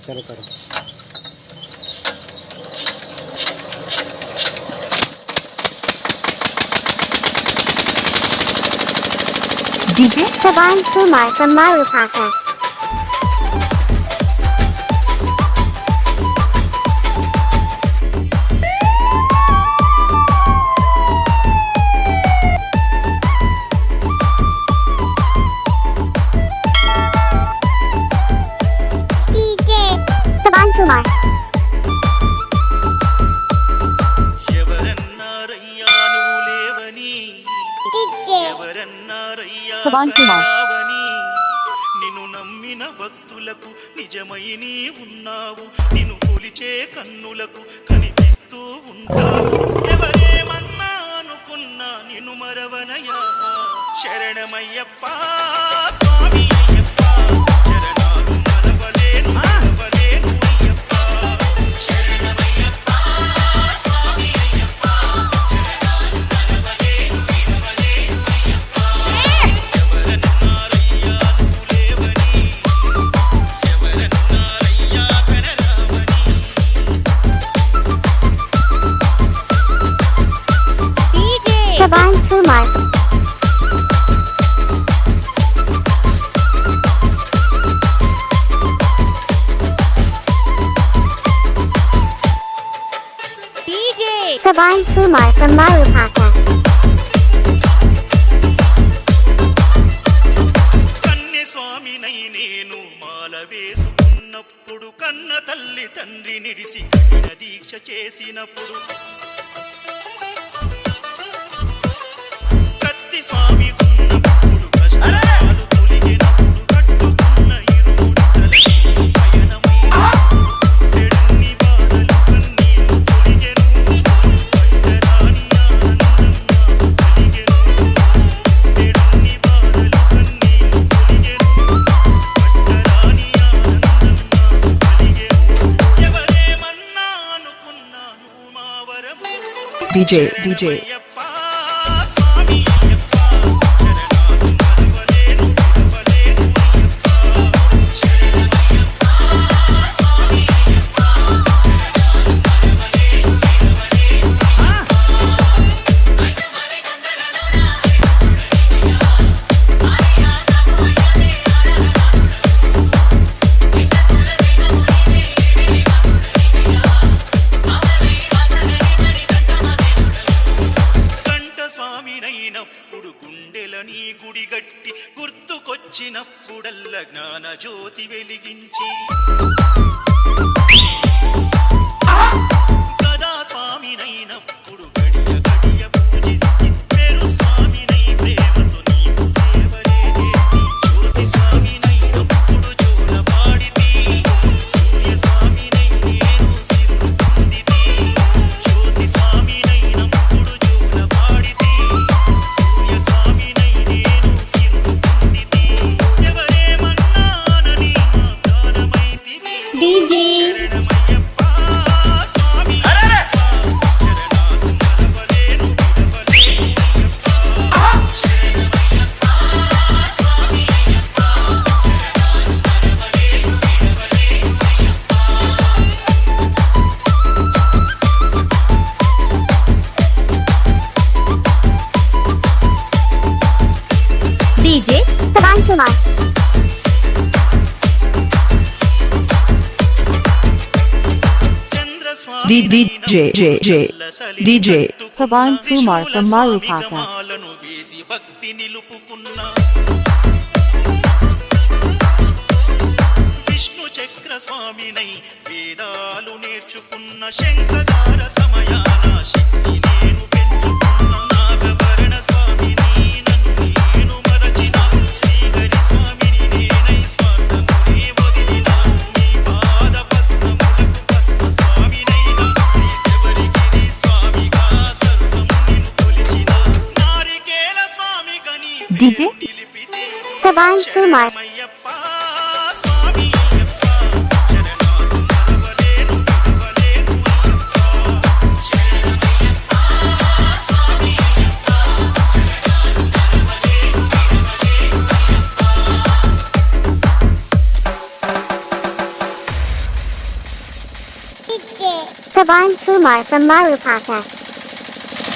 चलो करो। DJ Saban Kumar from Marupaka. DJ Saban Kumar. Saban Kumar. నిన్ను నమ్మిన భక్తులకు నిజమై నీ ఉన్నావు, నిన్ను కొలిచే కన్నులకు కనిపిస్తూ ఉంటావు. ఎవరేమన్నా అనుకున్నా నిన్ను మరవనయ్యా. శరణమయ్యప్ప స్వామి అయ్యప్ప, శరణాలు మరవలేను మరవలేను అయ్యప్ప. శరణమయ్యప్ప స్వామి అయ్యప్ప, శరణాలు మరవలేను విడవలేను అయ్యప్ప. ఎవరన్నారయ్యా నువ్వు లేవని, ఎవరన్నారయ్యా కనరావని. DJ Saban Kumar. DJ Saban Kumar from Marupaka. కన్య స్వామినై నేను మాల వేసుకున్నప్పుడు, కన్న తల్లి తండ్రి నిడిసి కఠిన దీక్ష చేసినప్పుడు, కత్తి స్వామి ఉన్నప్పుడు కష్టాలు తొలగినప్పుడు, కట్టుకున్న ఇరుముట్టలకి పయనమైనప్పుడు, ఎడన్ని బాధలు కన్నీళ్లు తొలగెను, పట్టరాని ఆనందం నాకు కలిగెను. ఎడన్ని బాధలు కన్నీళ్లు తొలగెను, పట్టరాని ఆనందం నాకు కలిగెను. ఎవరేమన్నా అనుకున్నాను మా వరము. DJ శరణమయ్యప్ప స్వామి అయ్యప్ప, శరణాలు మరవలేను విడవలేను అయ్యప్ప. శరణమయ్యప్ప స్వామి అయ్యప్ప, శరణాలు మరవలేను విడవలేను కంఠ స్వామినైనప్పుడు గుండెల నీ గుడి గట్టి, గుర్తుకొచ్చినప్పుడల్ల జ్ఞాన జ్యోతి వెలిగించి, గదా స్వామినైనప్పుడు గడియ గడియ పూజిస్తే, పేరు స్వామినై ప్రేమతో నీకు సేవలే చేసి, జ్యోతి స్వామినైనప్పుడు జోల పాడితి, సూర్య స్వామినై నేను సిరులు పొందితి. జ్యోతి స్వామినైనప్పుడు జోల పాడితి, సూర్య స్వామినై నేను సిరులు పొందితి. ఎవరేమన్నానని మా ప్రాణమైతివి. DJ శరణమయ్యప్ప స్వామి అయ్యప్ప, శరణాలు మరవలేను విడవలేను అయ్యప్ప. శరణమయ్యప్ప స్వామి Ayyappa, శరణాలు మరవలేను విడవలేను Ayyappa. DJ Saban Kumar. DJ Saban Kumar from Marupaka. మాలను వేసి భక్తి నిలుపుకున్న విష్ణు చక్ర స్వామినై వేదాలు నేర్చుకున్న, శంఖదార సమయాన శక్తి నేను పెంచుకున్న, నాగభరణ స్వామిని నన్ను నేను మరచిన, శ్రీహరి స్వామిని నేనై స్వార్థమునే వదిలిన, నీ పాద పద్మములకు పద్మ స్వామినైనా, శ్రీ శబరిగిరి స్వామిగా సర్వం నిన్ను కొలిచిన, నారికేల స్వామిగా నీ DJ నిలిపితే. Saban Kumar. శరణమయ్యప్ప స్వామి అయ్యప్ప, శరణాలు మరవలేను విడవలేను అయ్యప్ప. శరణమయ్యప్ప స్వామి Ayyappa, శరణాలు మరవలేను విడవలేను Ayyappa. Pavan Kumar from Marupaka.